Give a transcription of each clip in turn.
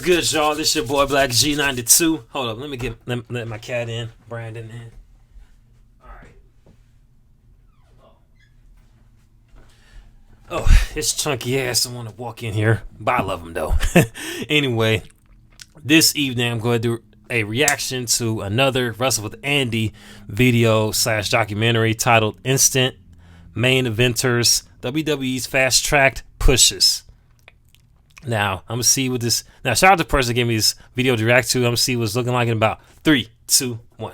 good, y'all? This your boy Black G92. Hold up, let my cat in, Brandon in. All right. Oh, it's chunky ass. I want to walk in here, but I love him though. Anyway, this evening I'm going to do a reaction to another Wrestle with Andy video / documentary titled "Instant Main Eventers WWE's Fast Tracked Pushes." Now, I'm going to see what this... Now, shout out to the person that gave me this video to react to. I'm going to see what it's looking like in about 3, 2, 1.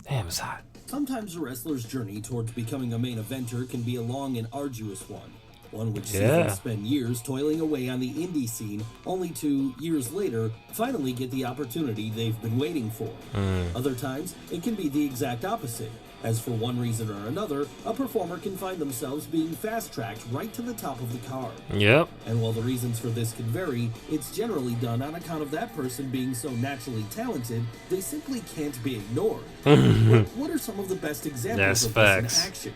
Damn, it's hot. Sometimes a wrestler's journey towards becoming a main eventer can be a long and arduous one which sees them spend years toiling away on the indie scene, only to, years later, finally get the opportunity they've been waiting for. Other times, it can be the exact opposite, as for one reason or another, a performer can find themselves being fast-tracked right to the top of the card. Yep. And while the reasons for this can vary, it's generally done on account of that person being so naturally talented, they simply can't be ignored. What are some of the best examples of this in action?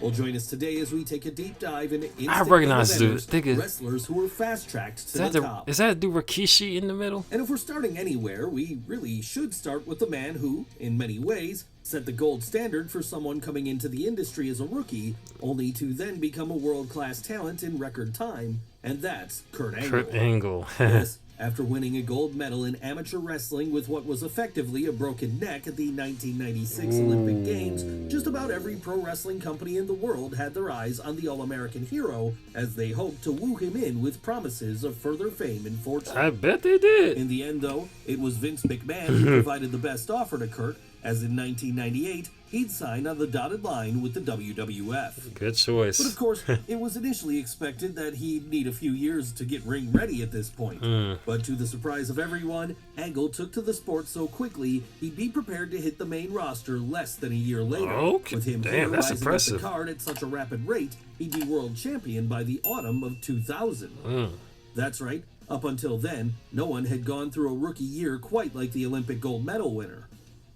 Well, join us today as we take a deep dive into wrestlers who were fast-tracked to the top. Is that dude Rikishi in the middle? And if we're starting anywhere, we really should start with the man who, in many ways, set the gold standard for someone coming into the industry as a rookie, only to then become a world-class talent in record time, and that's Kurt Angle. Kurt Angle. Yes, after winning a gold medal in amateur wrestling with what was effectively a broken neck at the 1996 Olympic Games, just about every pro wrestling company in the world had their eyes on the All-American hero as they hoped to woo him in with promises of further fame and fortune. I bet they did. In the end, though, it was Vince McMahon who provided the best offer to Kurt, as in 1998, he'd signed on the dotted line with the WWF. Good choice. But of course, it was initially expected that he'd need a few years to get ring ready at this point. But to the surprise of everyone, Angle took to the sport so quickly, he'd be prepared to hit the main roster less than a year later. Okay. With him that's rising impressive. up the card at such a rapid rate, he'd be world champion by the autumn of 2000. That's right. Up until then, no one had gone through a rookie year quite like the Olympic gold medal winner.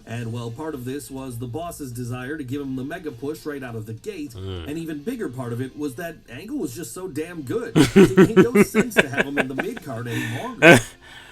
And while part of this was the boss's desire to give him the mega push right out of the gate, an even bigger part of it was that Angle was just so damn good. It made no sense to have him in the mid-card any longer.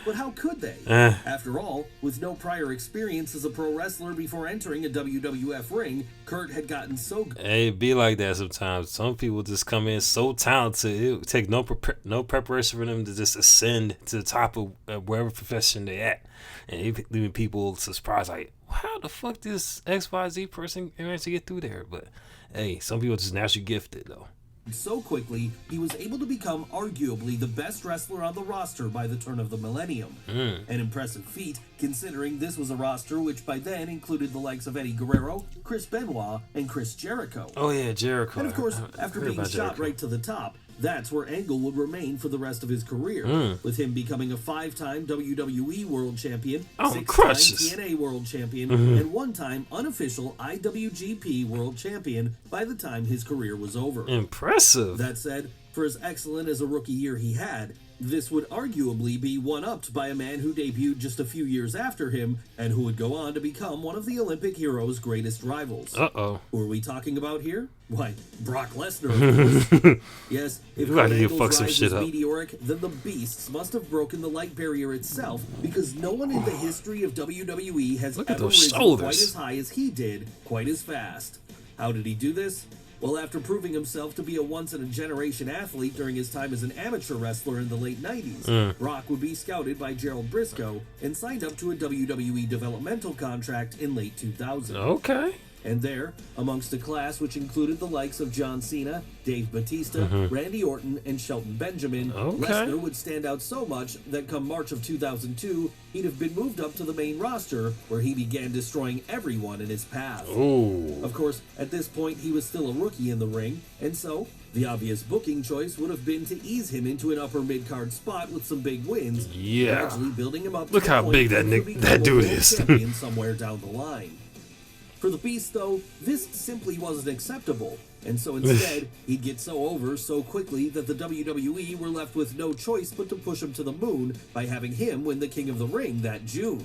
But how could they? After all, with no prior experience as a pro wrestler before entering a WWF ring, Kurt had gotten so good. Hey, it be like that sometimes. Some people just come in so talented, it would take no preparation for them to just ascend to the top of wherever profession they at. And leaving people surprised, like, how the fuck this XYZ person managed to get through there? But hey, some people are just naturally gifted though. So quickly, he was able to become arguably the best wrestler on the roster by the turn of the millennium. An impressive feat, considering this was a roster which by then included the likes of Eddie Guerrero, Chris Benoit, and Chris Jericho. Oh yeah, Jericho. And of course, after being shot right to the top, that's where Angle would remain for the rest of his career, with him becoming a 5-time WWE World Champion, 6-time TNA World Champion, and 1-time unofficial IWGP World Champion by the time his career was over. Impressive. That said, for as excellent as a rookie year he had, this would arguably be one-upped by a man who debuted just a few years after him and who would go on to become one of the Olympic hero's greatest rivals. Who are we talking about here? Why, Brock Lesnar, of course. Yes, if Kurt Angle's rise was meteoric, then the Beasts must have broken the light barrier itself, because no one in the history of WWE has ever risen quite as high as he did, quite as fast. How did he do this? Well, after proving himself to be a once-in-a-generation athlete during his time as an amateur wrestler in the late 90s, Brock would be scouted by Gerald Briscoe and signed up to a WWE developmental contract in late 2000. Okay. And there, amongst a class which included the likes of John Cena, Dave Bautista, Randy Orton, and Shelton Benjamin, Lesnar would stand out so much that come March of 2002, he'd have been moved up to the main roster, where he began destroying everyone in his path. Of course, at this point, he was still a rookie in the ring, and so the obvious booking choice would have been to ease him into an upper mid-card spot with some big wins, gradually building him up. Look how big that dude is. Champion somewhere down the line. For the Beast, though, this simply wasn't acceptable, and so instead, he'd get so over so quickly that the WWE were left with no choice but to push him to the moon by having him win the King of the Ring that June.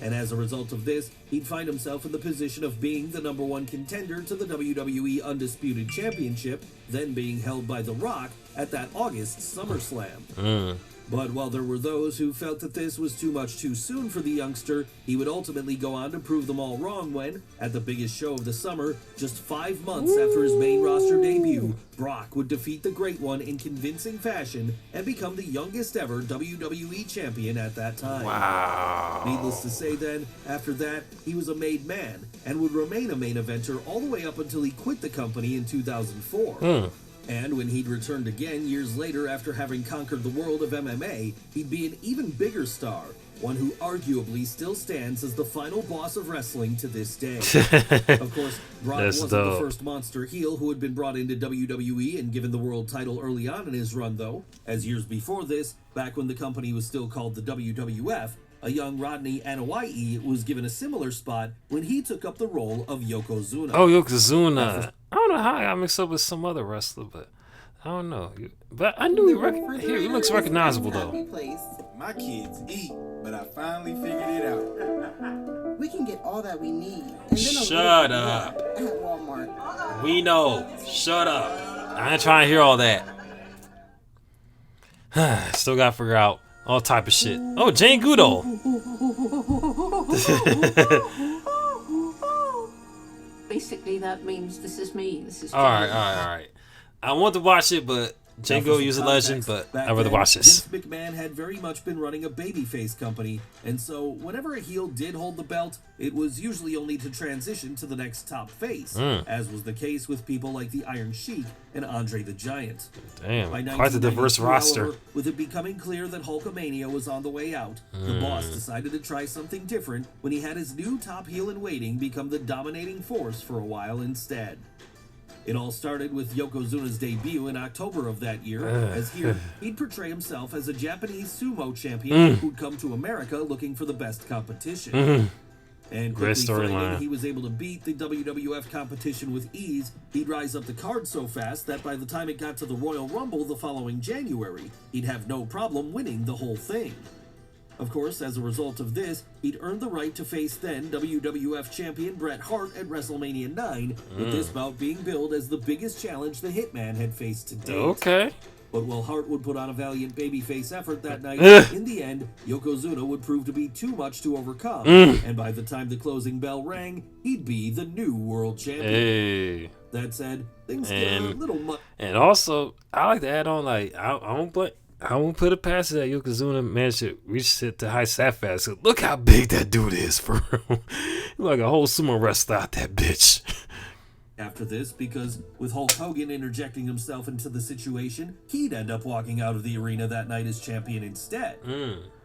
And as a result of this, he'd find himself in the position of being the #1 contender to the WWE Undisputed Championship, then being held by The Rock at that August SummerSlam. But while there were those who felt that this was too much too soon for the youngster, he would ultimately go on to prove them all wrong when, at the biggest show of the summer, just 5 months after his main roster debut, Brock would defeat the Great One in convincing fashion and become the youngest ever WWE champion at that time. Wow. Needless to say then, after that, he was a made man and would remain a main eventer all the way up until he quit the company in 2004. And when he'd returned again years later after having conquered the world of MMA, he'd be an even bigger star, one who arguably still stands as the final boss of wrestling to this day. Of course, Brock wasn't the first monster heel who had been brought into WWE and given the world title early on in his run, though, as years before this, back when the company was still called the WWF, a young Rodney Anoa'i was given a similar spot when he took up the role of Yokozuna. Oh, Yokozuna. I don't know how I got mixed up with some other wrestler, but I don't know. But I knew he looks recognizable, though. My kids eat, but I finally figured it out. We can get all that we need. And then Shut up. At Walmart. We know. Shut up. I ain't trying to hear all that. Still got to figure out all type of shit. Oh, Jane Goodall. Basically, that means this is me. This is all right. I want to watch it, but Django is a legend, but I'd rather watch this. Vince McMahon had very much been running a babyface company, and so whenever a heel did hold the belt, it was usually only to transition to the next top face, as was the case with people like the Iron Sheik and Andre the Giant. Damn, quite the diverse roster. However, with it becoming clear that Hulkamania was on the way out, the boss decided to try something different when he had his new top heel in waiting become the dominating force for a while instead. It all started with Yokozuna's debut in October of that year, as here he'd portray himself as a Japanese sumo champion who'd come to America looking for the best competition. And quickly finding he was able to beat the WWF competition with ease, he'd rise up the card so fast that by the time it got to the Royal Rumble the following January, he'd have no problem winning the whole thing. Of course, as a result of this, he'd earned the right to face then WWF champion Bret Hart at WrestleMania 9, with this bout being billed as the biggest challenge the Hitman had faced to date. Okay. But while Hart would put on a valiant babyface effort that night, in the end, Yokozuna would prove to be too much to overcome, and by the time the closing bell rang, he'd be the new world champion. Hey. That said, things get a little much. And also, I like to add on, like, I won't put it past it that Yokozuna managed to reach it to heights that fast. So look how big that dude is, for real. Like a whole sumo wrestler out that bitch. After this, because with Hulk Hogan interjecting himself into the situation, he'd end up walking out of the arena that night as champion instead.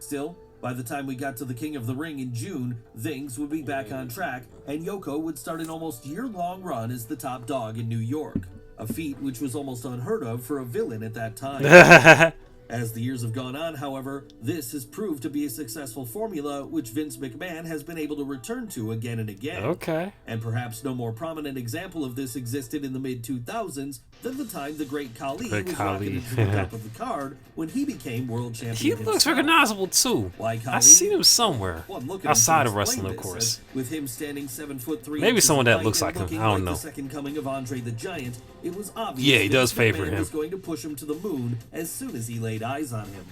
Still, by the time we got to the King of the Ring in June, things would be back on track, and Yoko would start an almost year-long run as the top dog in New York. A feat which was almost unheard of for a villain at that time. As the years have gone on, however, this has proved to be a successful formula which Vince McMahon has been able to return to again and again. Okay. And perhaps no more prominent example of this existed in the mid-2000s than the time the Great Khali was rocketed to the top of the card when he became world champion He looks recognizable, too. Why Khali? I've seen him somewhere. Outside of wrestling, of course. With him standing 7'3", maybe someone that looks like him. I don't know. The second coming of Andre the Giant, it was obvious he does favor him. Was going to push him to the moon as soon as he laid eyes on him.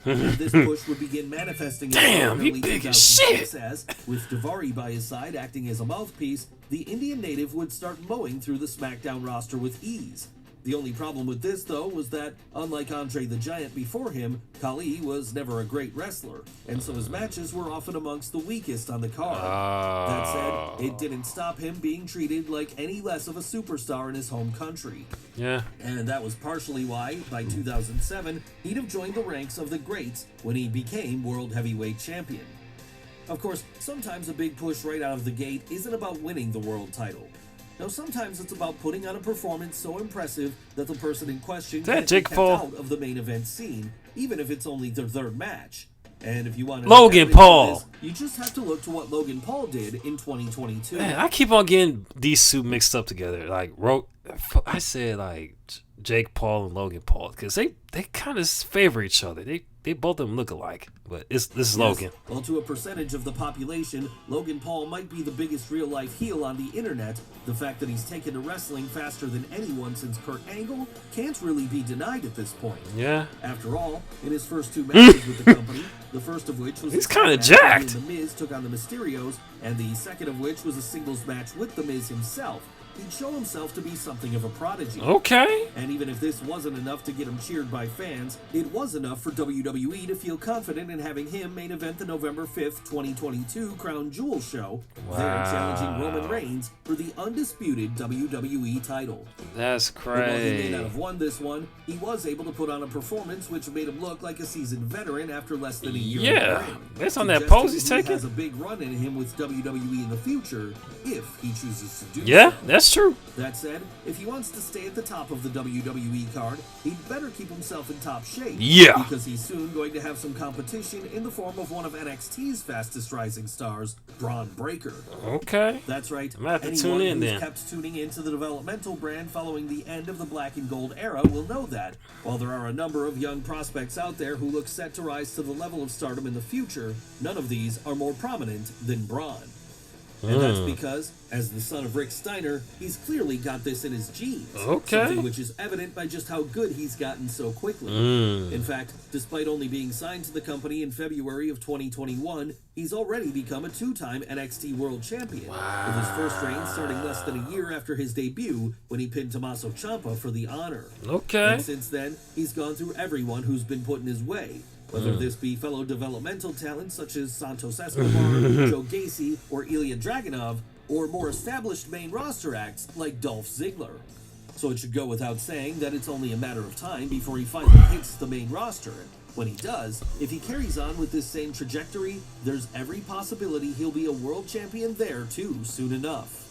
And this push would begin manifesting. Damn, he big as shit. As, with Daivari by his side acting as a mouthpiece, the Indian native would start mowing through the SmackDown roster with ease. The only problem with this, though, was that, unlike Andre the Giant before him, Khali was never a great wrestler, and so his matches were often amongst the weakest on the card. That said, it didn't stop him being treated like any less of a superstar in his home country. Yeah. And that was partially why, by 2007, he'd have joined the ranks of the greats when he became World Heavyweight Champion. Of course, sometimes a big push right out of the gate isn't about winning the world title. Now, sometimes it's about putting on a performance so impressive that the person in question can't be kept out of the main event scene, even if it's only their third match. And if you want to Logan Paul, this, you just have to look to what Logan Paul did in 2022. Man, I keep on getting these two mixed up together. Like, I said like Jake Paul and Logan Paul because they kind of favor each other. They they both of them look alike, but this is Logan. Well, to a percentage of the population, Logan Paul might be the biggest real-life heel on the internet. The fact that he's taken to wrestling faster than anyone since Kurt Angle can't really be denied at this point. Yeah. After all, in his first 2 matches with the company, the first of which was He's a kinda tag match jacked. where The Miz took on the Mysterios, and the second of which was a singles match with The Miz himself, he'd show himself to be something of a prodigy. Okay. And even if this wasn't enough to get him cheered by fans, it was enough for WWE to feel confident in having him main event the November 5th, 2022 Crown Jewel show, there challenging Roman Reigns for the undisputed WWE title. That's And while he may crazy. not have won this one, he was able to put on a performance which made him look like a seasoned veteran after less than a year in Yeah. the ring. Based on that Suggesting pose he's he taking. has a big run in him with WWE in the future, if he chooses to do Yeah, so. that's true. That said, if he wants to stay at the top of the WWE card, he'd better keep himself in top shape. Yeah. Because he's soon going to have some competition in the form of one of NXT's fastest rising stars, Braun Breaker. Okay. That's right. I'm gonna have to Anyone tune in who's then. kept tuning into the developmental brand following the end of the black and gold era will know that. While there are a number of young prospects out there who look set to rise to the level of stardom in the future, none of these are more prominent than Braun. And that's because, as the son of Rick Steiner, he's clearly got this in his genes. Okay. Something which is evident by just how good he's gotten so quickly. In fact, despite only being signed to the company in February of 2021, he's already become a 2-time NXT World Champion. With his first reign starting less than a year after his debut, when he pinned Tommaso Ciampa for the honor. Okay. And since then, he's gone through everyone who's been put in his way. Whether this be fellow developmental talents such as Santos Escobar, Joe Gacy, or Ilya Dragunov, or more established main roster acts like Dolph Ziggler. So it should go without saying that it's only a matter of time before he finally hits the main roster. When he does, if he carries on with this same trajectory, there's every possibility he'll be a world champion there too soon enough.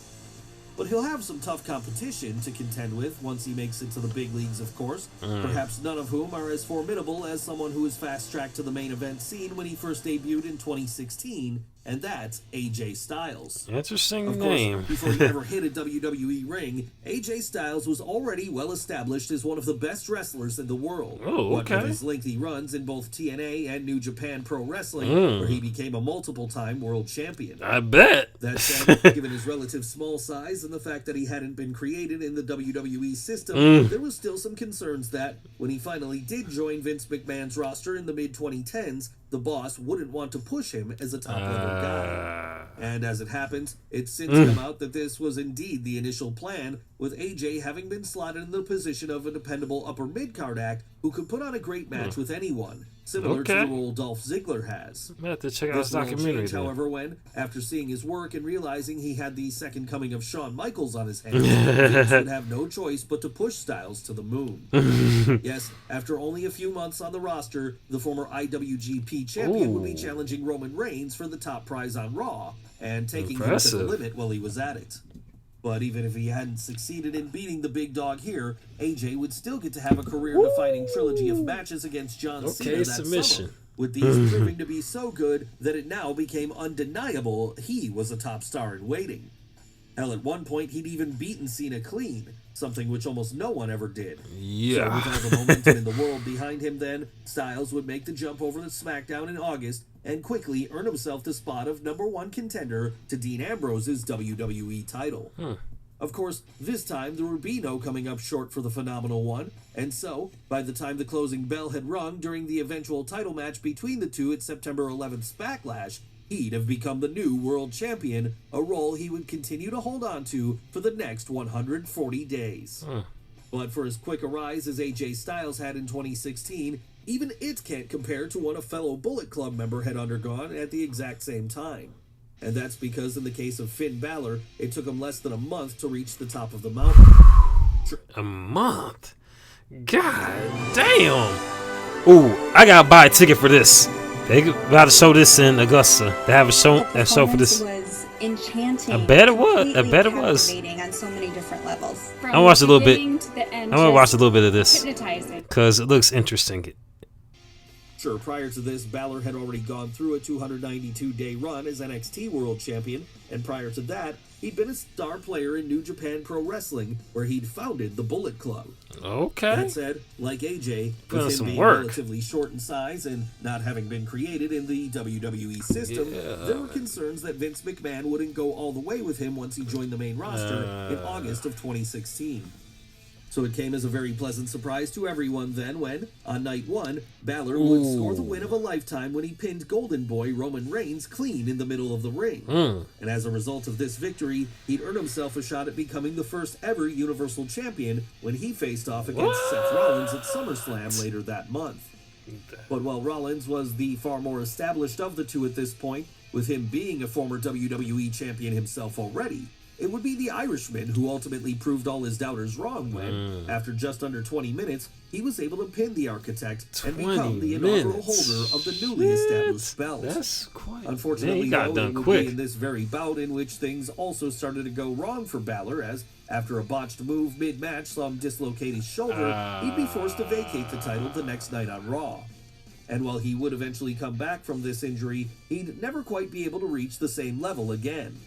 But he'll have some tough competition to contend with once he makes it to the big leagues, of course, perhaps none of whom are as formidable as someone who was fast-tracked to the main event scene when he first debuted in 2016, and that's AJ Styles. Interesting Of name. course, before he ever hit a WWE ring, AJ Styles was already well established as one of the best wrestlers in the world. Oh, What okay. with his lengthy runs in both TNA and New Japan Pro Wrestling, where he became a multiple-time world champion. I bet. That said, given his relative small size and the fact that he hadn't been created in the WWE system, there was still some concerns that, when he finally did join Vince McMahon's roster in the mid-2010s, the boss wouldn't want to push him as a top-level guy. And as it happens, it's since come out that this was indeed the initial plan, with AJ having been slotted in the position of a dependable upper mid-card act who could put on a great match with anyone, similar to Okay. the role Dolph Ziggler has. I'm gonna have to check out this This will documentary change, then. however, when, after seeing his work and realizing he had the second coming of Shawn Michaels on his hands, Vince would have no choice but to push Styles to the moon. Yes, after only a few months on the roster, the former IWGP champion would be challenging Roman Reigns for the top prize on Raw, and taking him to the Impressive. limit while he was at it. But even if he hadn't succeeded in beating the big dog here, AJ would still get to have a career-defining trilogy of matches against John Cena Okay, that submission. summer, with these proving to be so good that it now became undeniable he was a top star in waiting. Hell, at one point he'd even beaten Cena clean, something which almost no one ever did. So Yeah. with all the momentum in the world behind him then, Styles would make the jump over to SmackDown in August and quickly earn himself the spot of #1 contender to Dean Ambrose's WWE title. Of course, this time there would be no coming up short for the Phenomenal One, and so, by the time the closing bell had rung during the eventual title match between the two at September 11th's Backlash, he'd have become the new world champion, a role he would continue to hold on to for the next 140 days. But for as quick a rise as AJ Styles had in 2016, even it can't compare to what a fellow Bullet Club member had undergone at the exact same time. And that's because in the case of Finn Balor, it took him less than a month to reach the top of the mountain. A month? God damn. Ooh, I gotta buy a ticket for this. They about to show this in Augusta. They have a show for this. Was enchanting. I bet it was. I completely bet it was. captivating on so many different levels. From I watched a little bit. beginning to the end, I'm gonna watch a just little bit of this hypnotizing. because it looks interesting. Sure, prior to this, Balor had already gone through a 292-day run as NXT World Champion, and prior to that, he'd been a star player in New Japan Pro Wrestling, where he'd founded the Bullet Club. Okay. That said, like AJ, Put on with him some being work. relatively short in size and not having been created in the WWE system, there were concerns that Vince McMahon wouldn't go all the way with him once he joined the main roster in August of 2016. So it came as a very pleasant surprise to everyone then when, on night one, Balor would score the win of a lifetime when he pinned Golden Boy Roman Reigns clean in the middle of the ring. And as a result of this victory, he'd earned himself a shot at becoming the first ever Universal Champion when he faced off against Seth Rollins at SummerSlam later that month. But while Rollins was the far more established of the two at this point, with him being a former WWE champion himself already, it would be the Irishman who ultimately proved all his doubters wrong when, after just under 20 minutes, he was able to pin the Architect and become the inaugural holder of the newly established belt. That's quite... Unfortunately, he got though, done it would quick. be in this very bout in which things also started to go wrong for Balor, as after a botched move mid-match saw him dislocate his shoulder, he'd be forced to vacate the title the next night on Raw. And while he would eventually come back from this injury, he'd never quite be able to reach the same level again.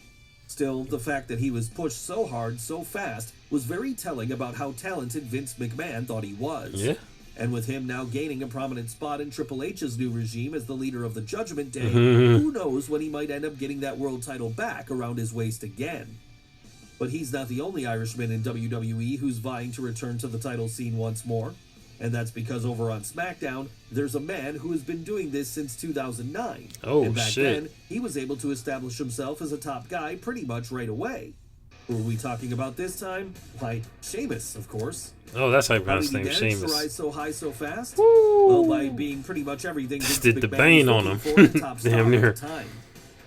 Still, the fact that he was pushed so hard, so fast, was very telling about how talented Vince McMahon thought he was. Yeah. And with him now gaining a prominent spot in Triple H's new regime as the leader of the Judgment Day, who knows when he might end up getting that world title back around his waist again. But he's not the only Irishman in WWE who's vying to return to the title scene once more. And that's because over on SmackDown, there's a man who has been doing this since 2009. Oh, and back shit. then, he was able to establish himself as a top guy pretty much right away. Who are we talking about this time? Why, Sheamus, of course. Oh, that's how you How pronounce did his he name, manage to Sheamus. rise so high so fast? Well, by being pretty much everything Vince Did the McMahon Bane was on looking him. for in top star Damn near. at the time.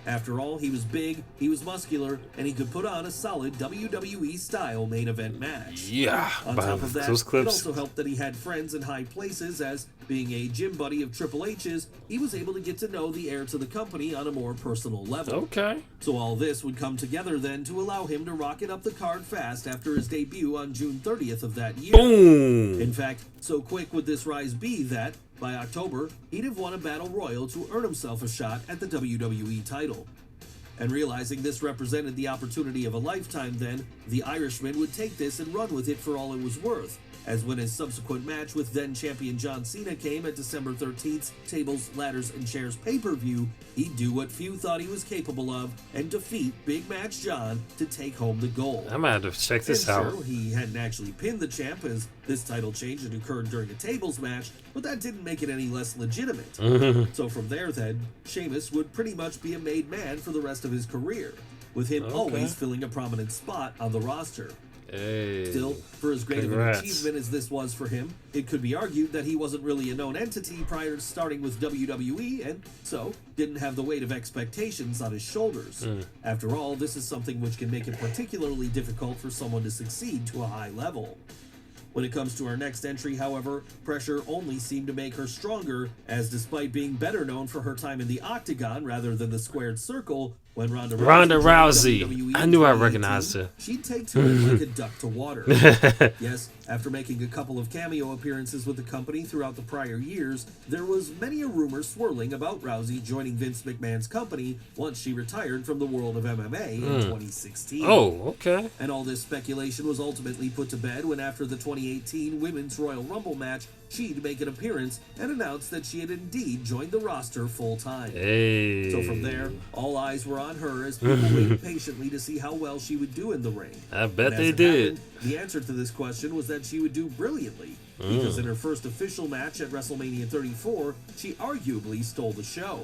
After all, he was big, he was muscular, and he could put on a solid WWE-style main event match. Yeah. On By top of that, those it clips. also helped that he had friends in high places, as, being a gym buddy of Triple H's, he was able to get to know the heir to the company on a more personal level. Okay. So all this would come together then to allow him to rocket up the card fast after his debut on June 30th of that year. Boom. In fact, so quick would this rise be that, by October, he'd have won a battle royal to earn himself a shot at the WWE title. And realizing this represented the opportunity of a lifetime then, the Irishman would take this and run with it for all it was worth, as when his subsequent match with then-champion John Cena came at December 13th's Tables, Ladders, and Chairs pay-per-view, he'd do what few thought he was capable of and defeat Big Match John to take home the gold. I might have to check this And out. sure, he hadn't actually pinned the champ, as this title change had occurred during a tables match, but that didn't make it any less legitimate. So from there then, Sheamus would pretty much be a made man for the rest of his career, with him always filling a prominent spot on the roster. Hey. Still, for as great Congrats. of an achievement as this was for him, it could be argued that he wasn't really a known entity prior to starting with WWE, and so didn't have the weight of expectations on his shoulders. After all, this is something which can make it particularly difficult for someone to succeed to a high level. When it comes to our next entry, however, pressure only seemed to make her stronger, as despite being better known for her time in the Octagon rather than the squared circle, when Ronda Rousey. joined WWE I knew I 2018, recognized her. She'd take to it like a duck to water. Yes, after making a couple of cameo appearances with the company throughout the prior years, there was many a rumor swirling about Rousey joining Vince McMahon's company once she retired from the world of MMA in 2016. Oh, okay. And all this speculation was ultimately put to bed when, after the 2018 Women's Royal Rumble match, she'd make an appearance and announce that she had indeed joined the roster full-time. Hey. So from there, all eyes were on her as people waited patiently to see how well she would do in the ring. I bet And as they it did. happened, the answer to this question was that she would do brilliantly, because in her first official match at WrestleMania 34, she arguably stole the show.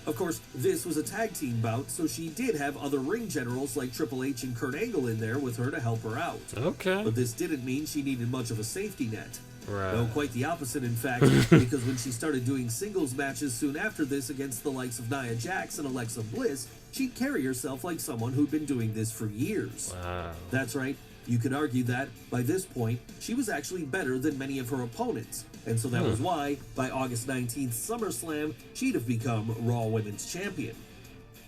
Of course, this was a tag team bout, so she did have other ring generals like Triple H and Kurt Angle in there with her to help her out. Okay. But this didn't mean she needed much of a safety net. Right. No, quite the opposite, in fact, because when she started doing singles matches soon after this against the likes of Nia Jax and Alexa Bliss, she'd carry herself like someone who'd been doing this for years. Wow. That's right. You could argue that, by this point, she was actually better than many of her opponents, and so that was why, by August 19th SummerSlam, she'd have become Raw Women's Champion.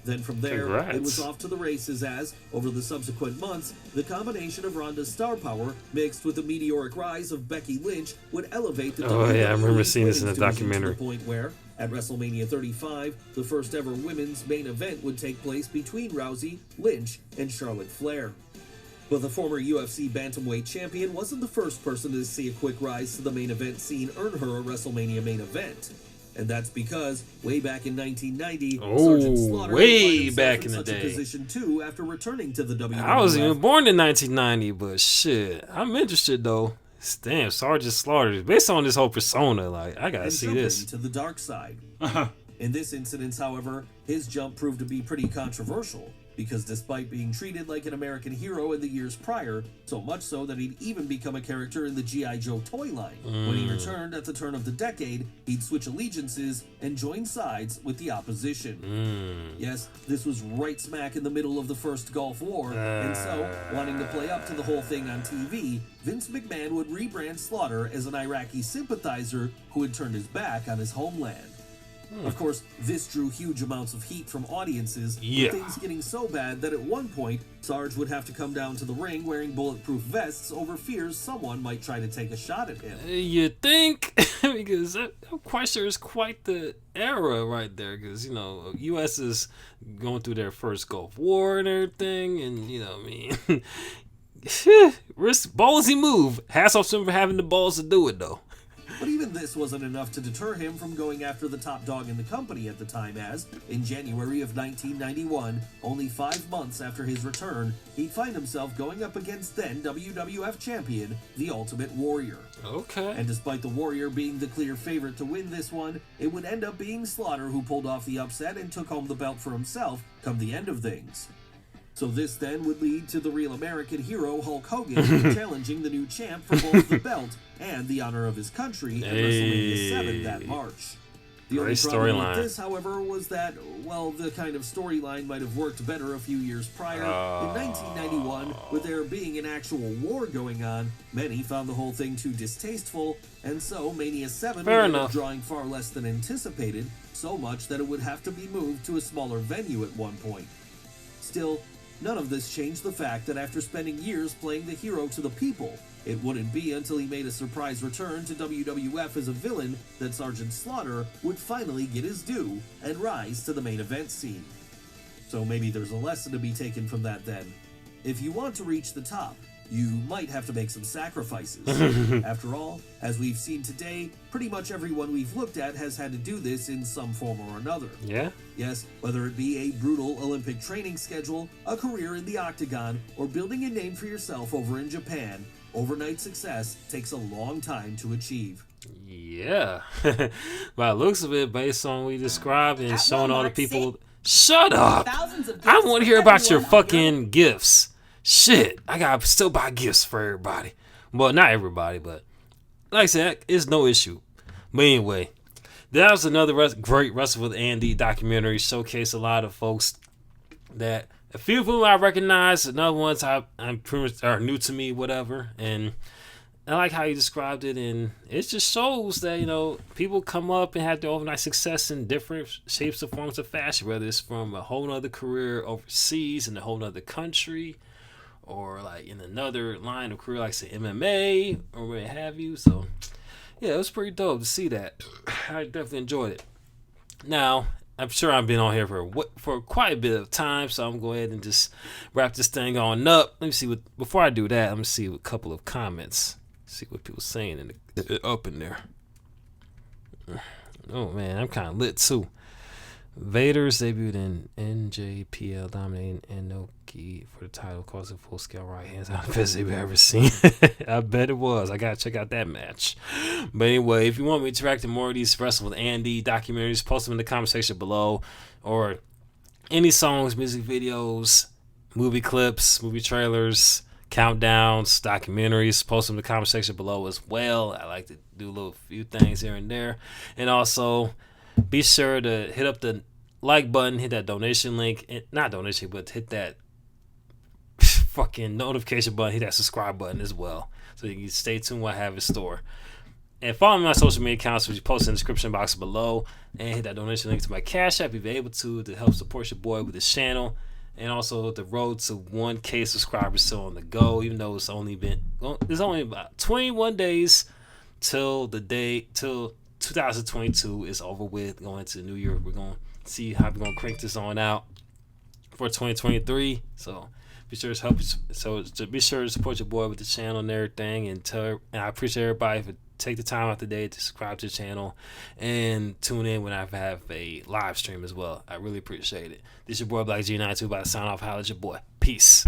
Then from there, Congrats. it was off to the races as, over the subsequent months, the combination of Ronda's star power mixed with the meteoric rise of Becky Lynch would elevate the Oh, yeah, I remember WWE seeing this in women's the division documentary. to the point where, At WrestleMania 35, the first ever women's main event would take place between Rousey, Lynch, and Charlotte Flair. But the former UFC bantamweight champion wasn't the first person to see a quick rise to the main event scene earn her a WrestleMania main event. And that's because, way back in 1990, Sergeant Slaughter way found back himself in the such a day. position too after returning to the WWF. I wasn't even born in 1990, but shit, I'm interested though. Damn, Sergeant Slaughter, based on this whole persona, like, I gotta see this. To the dark side. In this incident, however, his jump proved to be pretty controversial, because despite being treated like an American hero in the years prior, so much so that he'd even become a character in the G.I. Joe toy line, when he returned at the turn of the decade, he'd switch allegiances and join sides with the opposition. Yes, this was right smack in the middle of the First Gulf War, and so, wanting to play up to the whole thing on TV, Vince McMahon would rebrand Slaughter as an Iraqi sympathizer who had turned his back on his homeland. Of course, this drew huge amounts of heat from audiences, with things getting so bad that at one point, Sarge would have to come down to the ring wearing bulletproof vests over fears someone might try to take a shot at him. You think? Because I'm quite sure it's quite the era right there, because, you know, U.S. is going through their first Gulf War and everything, and, you know what I mean? Ballsy move. Hats off to him for having the balls to do it, though. But even this wasn't enough to deter him from going after the top dog in the company at the time, as, in January of 1991, only 5 months after his return, he'd find himself going up against then WWF champion, the Ultimate Warrior. Okay. And despite the Warrior being the clear favorite to win this one, it would end up being Slaughter who pulled off the upset and took home the belt for himself come the end of things. So this then would lead to the real American hero Hulk Hogan challenging the new champ for both the belt and the honor of his country at WrestleMania 7 that March. The only problem with this, however, was that, well, the kind of storyline might have worked better a few years prior. In 1991, with there being an actual war going on, many found the whole thing too distasteful, and so Mania 7 would end up drawing far less than anticipated, so much that it would have to be moved to a smaller venue at one point. Still, none of this changed the fact that after spending years playing the hero to the people, it wouldn't be until he made a surprise return to WWF as a villain that Sergeant Slaughter would finally get his due and rise to the main event scene. So maybe there's a lesson to be taken from that then. If you want to reach the top, you might have to make some sacrifices. After all, as we've seen today, pretty much everyone we've looked at has had to do this in some form or another. Yeah? Yes, whether it be a brutal Olympic training schedule, a career in the octagon, or building a name for yourself over in Japan, overnight success takes a long time to achieve. Yeah. By the looks of it, based on what we described and showing all the people... Shut up! I want to hear about your fucking gifts. Shit, I gotta still buy gifts for everybody. Well, not everybody, but like I said, it's no issue. But anyway, that was another great Wrestle with Andy documentary. Showcased a lot of folks that a few of them I recognize, another ones I'm pretty much are new to me, whatever. And I like how you described it, and it just shows that, you know, people come up and have their overnight success in different shapes or forms of fashion, whether it's from a whole nother career overseas in a whole nother country, or like in another line of career, like say MMA or what have you. So yeah, it was pretty dope to see that. I definitely enjoyed it. Now, I'm sure I've been on here for quite a bit of time, so I'm gonna go ahead and just wrap this thing on up. Let me see before I do that, I'm gonna see a couple of comments. See what people saying up in there. Oh man, I'm kind of lit too. Vader's debuted in NJPL, dominating Inoki for the title, causing full-scale right hands out of the best they've ever seen. I bet it was. I gotta check out that match. But anyway, if you want me to interact with more of these Wrestle with Andy documentaries, post them in the comment section below, or any songs, music videos, movie clips, movie trailers, countdowns, documentaries, post them in the comment section below as well. I like to do a little few things here and there. And also, be sure to hit up the like button, hit that donation link, not donation, but hit that fucking notification button, hit that subscribe button as well, so you can stay tuned what I have in store. And follow me on my social media accounts, which you post in the description box below, and hit that donation link to my Cash App if you're able to help support your boy with this channel. And also the road to 1K subscribers still on the go, even though there's only about 21 days till 2022 is over with. Going into the new year, we're gonna see how we're gonna crank this on out for 2023. So be sure to help. So be sure to support your boy with the channel and everything. And I appreciate everybody for take the time out the day to subscribe to the channel and tune in when I have a live stream as well. I really appreciate it. This is your boy Black G92 about to sign off. Holla at your boy. Peace.